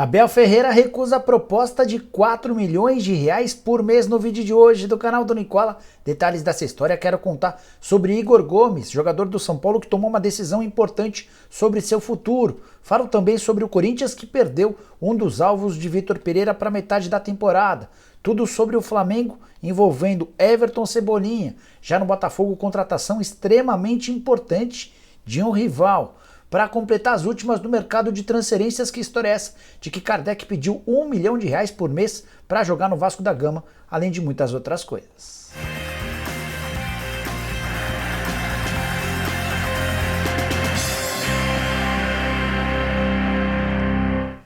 Abel Ferreira recusa a proposta de 4 milhões de reais por mês. No vídeo de hoje do canal do Nicola. Detalhes dessa história, quero contar sobre Igor Gomes, jogador do São Paulo que tomou uma decisão importante sobre seu futuro. Falo também sobre o Corinthians que perdeu um dos alvos de Vitor Pereira para metade da temporada. Tudo sobre o Flamengo envolvendo Everton Cebolinha. Já no Botafogo, contratação extremamente importante de um rival. Para completar as últimas do mercado de transferências, que história é essa de que Kardec pediu 1 milhão de reais por mês para jogar no Vasco da Gama, além de muitas outras coisas.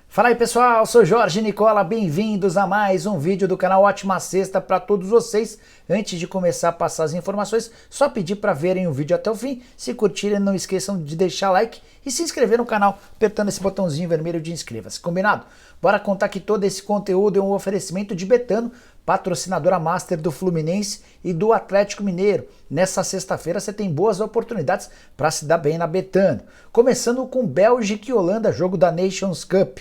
Fala aí pessoal, sou Jorge Nicola, bem-vindos a mais um vídeo do canal. Ótima sexta para todos vocês. Antes de começar a passar as informações, só pedir para verem o vídeo até o fim. Se curtirem, não esqueçam de deixar like e se inscrever no canal, apertando esse botãozinho vermelho de inscreva-se, combinado? Bora contar que todo esse conteúdo é um oferecimento de Betano, patrocinadora master do Fluminense e do Atlético Mineiro. Nessa sexta-feira você tem boas oportunidades para se dar bem na Betano. Começando com Bélgica e Holanda, jogo da Nations Cup.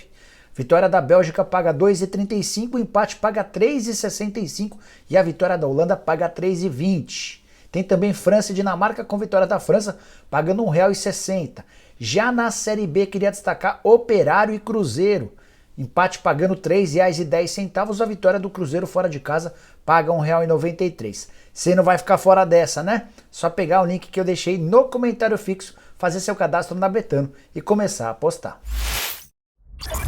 Vitória da Bélgica paga 2,35, o empate paga 3,65 e a vitória da Holanda paga 3,20. Tem também França e Dinamarca com vitória da França pagando R$ 1,60. Já na Série B queria destacar Operário e Cruzeiro. Empate pagando R$ 3,10, a vitória do Cruzeiro fora de casa paga R$ 1,93. Você não vai ficar fora dessa, né? Só pegar o link que eu deixei no comentário fixo, fazer seu cadastro na Betano e começar a apostar.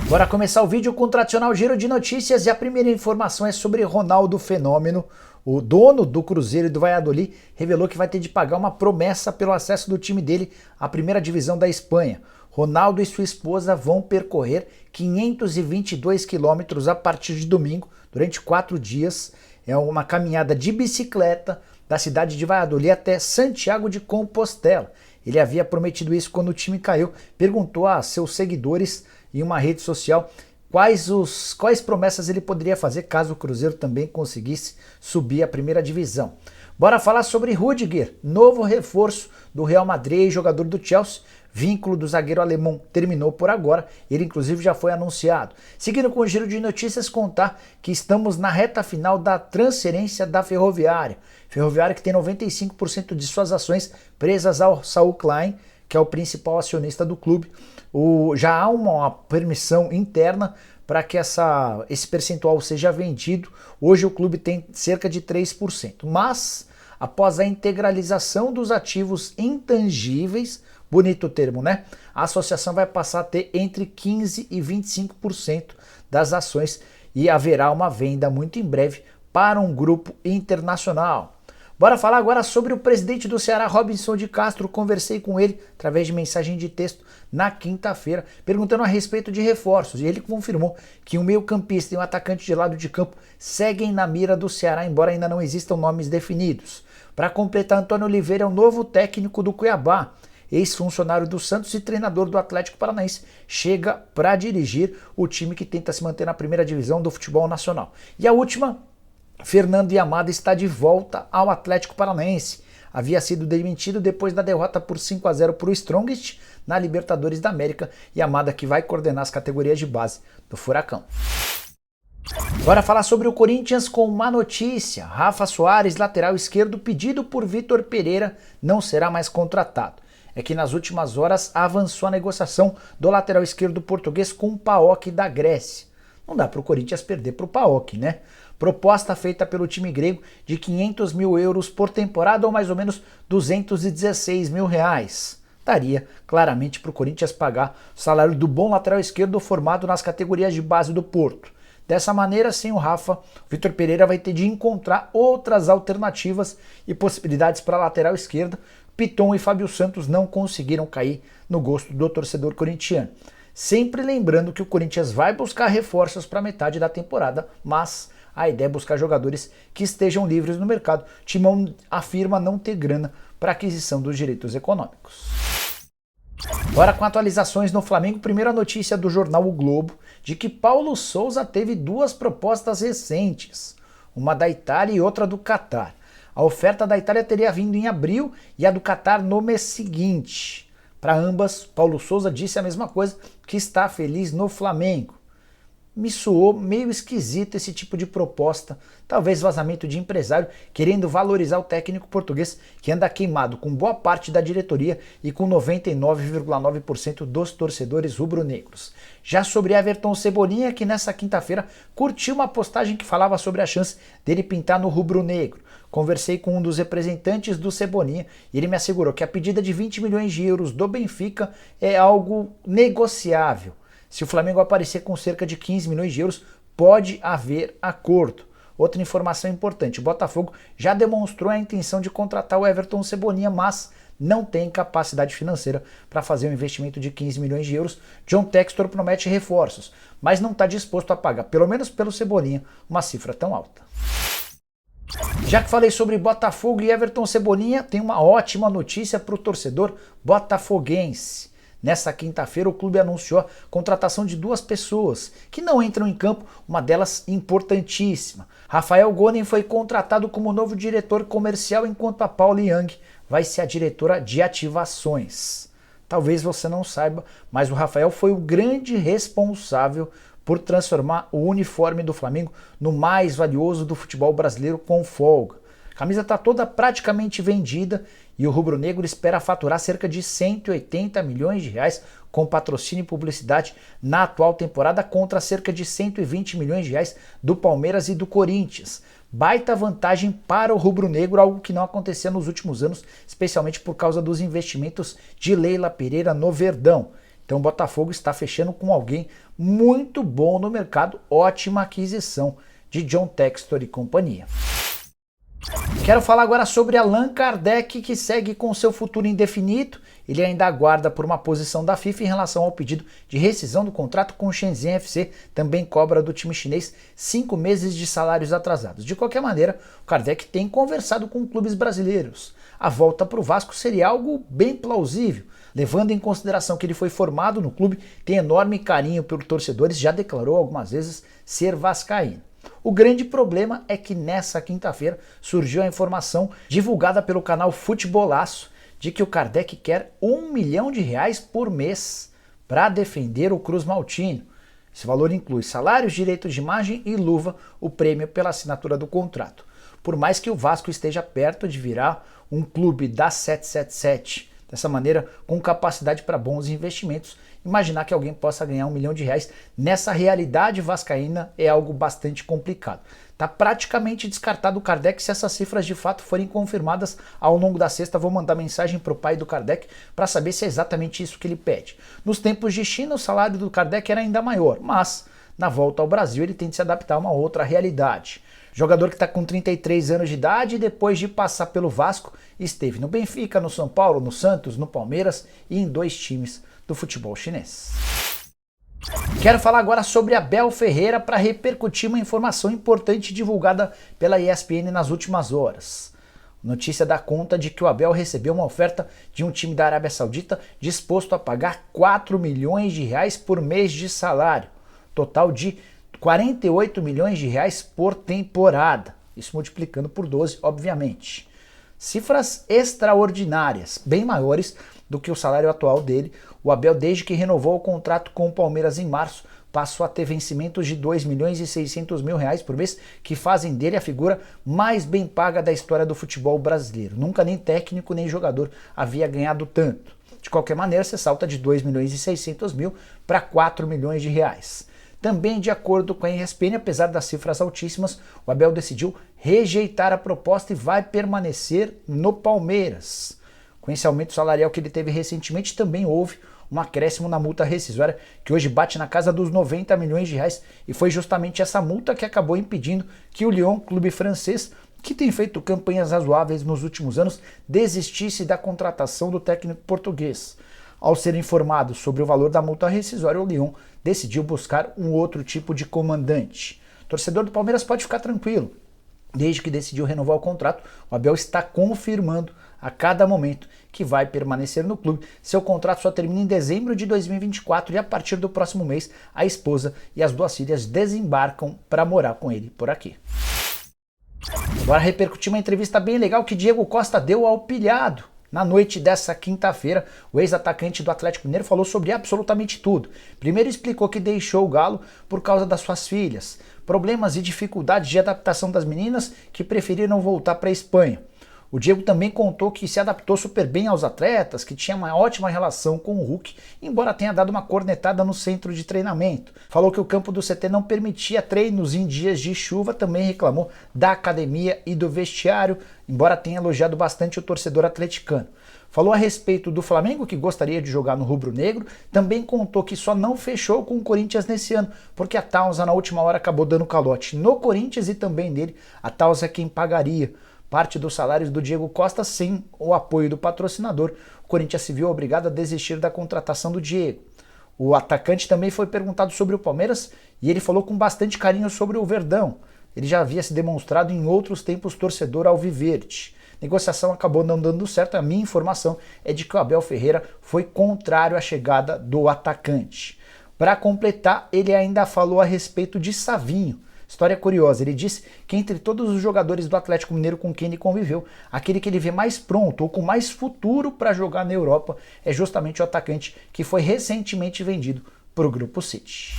Bora começar o vídeo com o tradicional giro de notícias e a primeira informação é sobre Ronaldo Fenômeno. O dono do Cruzeiro e do Valladolid revelou que vai ter de pagar uma promessa pelo acesso do time dele à primeira divisão da Espanha. Ronaldo e sua esposa vão percorrer 522 quilômetros a partir de domingo, durante 4 dias. É uma caminhada de bicicleta da cidade de Valladolid até Santiago de Compostela. Ele havia prometido isso quando o time caiu, perguntou a seus seguidores em uma rede social quais promessas ele poderia fazer caso o Cruzeiro também conseguisse subir à primeira divisão. Bora falar sobre Rüdiger, novo reforço do Real Madrid e jogador do Chelsea. Vínculo do zagueiro alemão terminou por agora, ele inclusive já foi anunciado. Seguindo com o giro de notícias, contar que estamos na reta final da transferência da Ferroviária. Ferroviária que tem 95% de suas ações presas ao Saul Klein, que é o principal acionista do clube. Já há uma permissão interna para que esse percentual seja vendido. Hoje o clube tem cerca de 3%, mas após a integralização dos ativos intangíveis, bonito o termo, né? A associação vai passar a ter entre 15% e 25% das ações e haverá uma venda muito em breve para um grupo internacional. Bora falar agora sobre o presidente do Ceará, Robinson de Castro. Conversei com ele através de mensagem de texto na quinta-feira, perguntando a respeito de reforços. E ele confirmou que um meio-campista e um atacante de lado de campo seguem na mira do Ceará, embora ainda não existam nomes definidos. Para completar, Antônio Oliveira é o novo técnico do Cuiabá. Ex-funcionário do Santos e treinador do Atlético Paranaense, chega para dirigir o time que tenta se manter na primeira divisão do futebol nacional. E a última, Fernando Yamada está de volta ao Atlético Paranaense. Havia sido demitido depois da derrota por 5-0 para o Strongest na Libertadores da América. Yamada que vai coordenar as categorias de base do Furacão. Bora falar sobre o Corinthians com uma notícia. Rafa Soares, lateral esquerdo, pedido por Vitor Pereira, não será mais contratado. É que nas últimas horas avançou a negociação do lateral esquerdo português com o PAOK da Grécia. Não dá para o Corinthians perder para o PAOK, né? Proposta feita pelo time grego de 500 mil euros por temporada ou mais ou menos 216 mil reais. Daria claramente para o Corinthians pagar o salário do bom lateral esquerdo formado nas categorias de base do Porto. Dessa maneira, sem o Rafa, o Vitor Pereira vai ter de encontrar outras alternativas e possibilidades para a lateral esquerda. Piton e Fábio Santos não conseguiram cair no gosto do torcedor corintiano. Sempre lembrando que o Corinthians vai buscar reforços para metade da temporada, mas a ideia é buscar jogadores que estejam livres no mercado. O Timão afirma não ter grana para aquisição dos direitos econômicos. Bora com atualizações no Flamengo. Primeira notícia do jornal O Globo de que Paulo Sousa teve 2 propostas recentes, uma da Itália e outra do Catar. A oferta da Itália teria vindo em abril e a do Catar no mês seguinte. Para ambas, Paulo Sousa disse a mesma coisa, que está feliz no Flamengo. me soou meio esquisito esse tipo de proposta, talvez vazamento de empresário querendo valorizar o técnico português que anda queimado com boa parte da diretoria e com 99,9% dos torcedores rubro-negros. Já sobre Everton Cebolinha, que nessa quinta-feira curtiu uma postagem que falava sobre a chance dele pintar no rubro-negro. Conversei com um dos representantes do Cebolinha e ele me assegurou que a pedida de 20 milhões de euros do Benfica é algo negociável. Se o Flamengo aparecer com cerca de 15 milhões de euros, pode haver acordo. Outra informação importante, o Botafogo já demonstrou a intenção de contratar o Everton Cebolinha, mas não tem capacidade financeira para fazer um investimento de 15 milhões de euros. John Textor promete reforços, mas não está disposto a pagar, pelo menos pelo Cebolinha, uma cifra tão alta. Já que falei sobre Botafogo e Everton Cebolinha, tem uma ótima notícia para o torcedor botafoguense. Nessa quinta-feira, o clube anunciou a contratação de duas pessoas que não entram em campo, uma delas importantíssima. Rafael Gonen foi contratado como novo diretor comercial, enquanto a Paula Young vai ser a diretora de ativações. Talvez você não saiba, mas o Rafael foi o grande responsável por transformar o uniforme do Flamengo no mais valioso do futebol brasileiro com folga. A camisa está toda praticamente vendida e o rubro-negro espera faturar cerca de 180 milhões de reais com patrocínio e publicidade na atual temporada contra cerca de 120 milhões de reais do Palmeiras e do Corinthians. Baita vantagem para o rubro-negro, algo que não acontecia nos últimos anos, especialmente por causa dos investimentos de Leila Pereira no Verdão. Então o Botafogo está fechando com alguém muito bom no mercado, ótima aquisição de John Textor e companhia. Quero falar agora sobre Allan Kardec, que segue com seu futuro indefinido. Ele ainda aguarda por uma posição da FIFA em relação ao pedido de rescisão do contrato com o Shenzhen FC, também cobra do time chinês 5 meses de salários atrasados. De qualquer maneira, o Kardec tem conversado com clubes brasileiros. A volta para o Vasco seria algo bem plausível, levando em consideração que ele foi formado no clube, tem enorme carinho pelos torcedores, já declarou algumas vezes ser vascaíno. O grande problema é que nessa quinta-feira surgiu a informação divulgada pelo canal Futebolaço de que o Kardec quer R$1 milhão por mês para defender o Cruz Maltino. Esse valor inclui salários, direitos de imagem e luva, o prêmio pela assinatura do contrato. Por mais que o Vasco esteja perto de virar um clube da 777, dessa maneira, com capacidade para bons investimentos, imaginar que alguém possa ganhar R$1 milhão nessa realidade vascaína é algo bastante complicado. Está praticamente descartado o Kardec. Se essas cifras de fato forem confirmadas ao longo da sexta, vou mandar mensagem para o pai do Kardec para saber se é exatamente isso que ele pede. Nos tempos de China, o salário do Kardec era ainda maior, mas na volta ao Brasil ele tem de se adaptar a uma outra realidade. Jogador que está com 33 anos de idade e depois de passar pelo Vasco, esteve no Benfica, no São Paulo, no Santos, no Palmeiras e em 2 times do futebol chinês. Quero falar agora sobre Abel Ferreira para repercutir uma informação importante divulgada pela ESPN nas últimas horas. Notícia dá conta de que o Abel recebeu uma oferta de um time da Arábia Saudita disposto a pagar R$4 milhões por mês de salário, total de R$48 milhões por temporada, isso multiplicando por 12, obviamente. Cifras extraordinárias, bem maiores do que o salário atual dele. O Abel, desde que renovou o contrato com o Palmeiras em março, passou a ter vencimentos de R$2.600.000 por mês, que fazem dele a figura mais bem paga da história do futebol brasileiro. Nunca nem técnico nem jogador havia ganhado tanto. De qualquer maneira, você salta de R$2.600.000 para R$4 milhões. Também, de acordo com a ESPN, apesar das cifras altíssimas, o Abel decidiu rejeitar a proposta e vai permanecer no Palmeiras. Com esse aumento salarial que ele teve recentemente, também houve um acréscimo na multa rescisória, que hoje bate na casa dos R$90 milhões, e foi justamente essa multa que acabou impedindo que o Lyon, clube francês, que tem feito campanhas razoáveis nos últimos anos, desistisse da contratação do técnico português. Ao ser informado sobre o valor da multa rescisória, o Lyon decidiu buscar um outro tipo de comandante. O torcedor do Palmeiras pode ficar tranquilo. Desde que decidiu renovar o contrato, o Abel está confirmando a cada momento que vai permanecer no clube. Seu contrato só termina em dezembro de 2024 e a partir do próximo mês a esposa e as 2 filhas desembarcam para morar com ele por aqui. Agora repercutiu uma entrevista bem legal que Diego Costa deu ao Pilhado. Na noite dessa quinta-feira, o ex-atacante do Atlético Mineiro falou sobre absolutamente tudo. Primeiro explicou que deixou o Galo por causa das suas filhas, problemas e dificuldades de adaptação das meninas que preferiram voltar para a Espanha. O Diego também contou que se adaptou super bem aos atletas, que tinha uma ótima relação com o Hulk, embora tenha dado uma cornetada no centro de treinamento. Falou que o campo do CT não permitia treinos em dias de chuva, também reclamou da academia e do vestiário, embora tenha elogiado bastante o torcedor atleticano. Falou a respeito do Flamengo, que gostaria de jogar no rubro-negro, também contou que só não fechou com o Corinthians nesse ano, porque a Taunza na última hora acabou dando calote no Corinthians e também nele. A Taunza é quem pagaria parte dos salários do Diego Costa sem o apoio do patrocinador. O Corinthians se viu obrigado a desistir da contratação do Diego. O atacante também foi perguntado sobre o Palmeiras e ele falou com bastante carinho sobre o Verdão. Ele já havia se demonstrado em outros tempos torcedor alviverde. A negociação acabou não dando certo. A minha informação é de que o Abel Ferreira foi contrário à chegada do atacante. Para completar, ele ainda falou a respeito de Savinho. História curiosa, ele disse que entre todos os jogadores do Atlético Mineiro com quem ele conviveu, aquele que ele vê mais pronto ou com mais futuro para jogar na Europa é justamente o atacante que foi recentemente vendido para o Grupo City.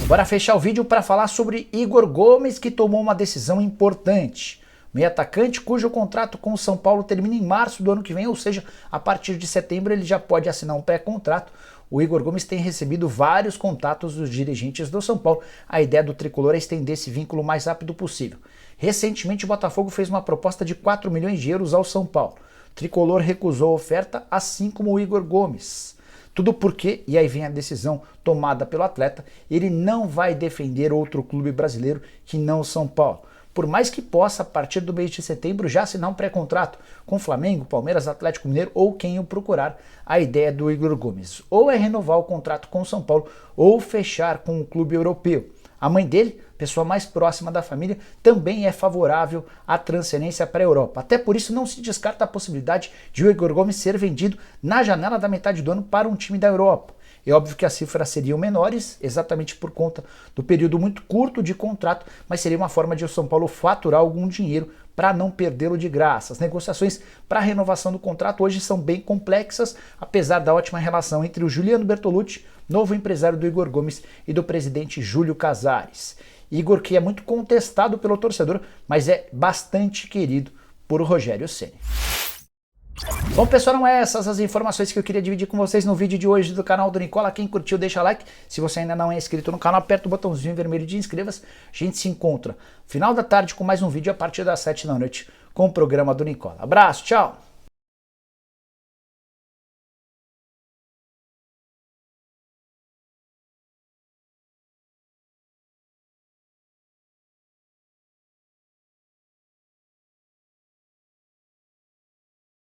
Bora fechar o vídeo para falar sobre Igor Gomes, que tomou uma decisão importante. Meio atacante cujo contrato com o São Paulo termina em março do ano que vem, ou seja, a partir de setembro ele já pode assinar um pré-contrato. O Igor Gomes tem recebido vários contatos dos dirigentes do São Paulo. A ideia do tricolor é estender esse vínculo o mais rápido possível. Recentemente o Botafogo fez uma proposta de 4 milhões de euros ao São Paulo. O tricolor recusou a oferta, assim como o Igor Gomes. Tudo porque, e aí vem a decisão tomada pelo atleta, ele não vai defender outro clube brasileiro que não o São Paulo. Por mais que possa, a partir do mês de setembro, já assinar um pré-contrato com Flamengo, Palmeiras, Atlético Mineiro ou quem o procurar, a ideia do Igor Gomes ou é renovar o contrato com o São Paulo ou fechar com o clube europeu. A mãe dele, pessoa mais próxima da família, também é favorável à transferência para a Europa. Até por isso não se descarta a possibilidade de o Igor Gomes ser vendido na janela da metade do ano para um time da Europa. É óbvio que as cifras seriam menores, exatamente por conta do período muito curto de contrato, mas seria uma forma de o São Paulo faturar algum dinheiro para não perdê-lo de graça. As negociações para a renovação do contrato hoje são bem complexas, apesar da ótima relação entre o Juliano Bertolucci, novo empresário do Igor Gomes, e do presidente Júlio Casares. Igor, que é muito contestado pelo torcedor, mas é bastante querido por Rogério Ceni. Bom, pessoal, não é essas as informações que eu queria dividir com vocês no vídeo de hoje do canal do Nicola. Quem curtiu, deixa like. Se você ainda não é inscrito no canal, aperta o botãozinho vermelho de inscreva-se. A gente se encontra final da tarde com mais um vídeo a partir das 7 da noite com o programa do Nicola. Abraço, tchau!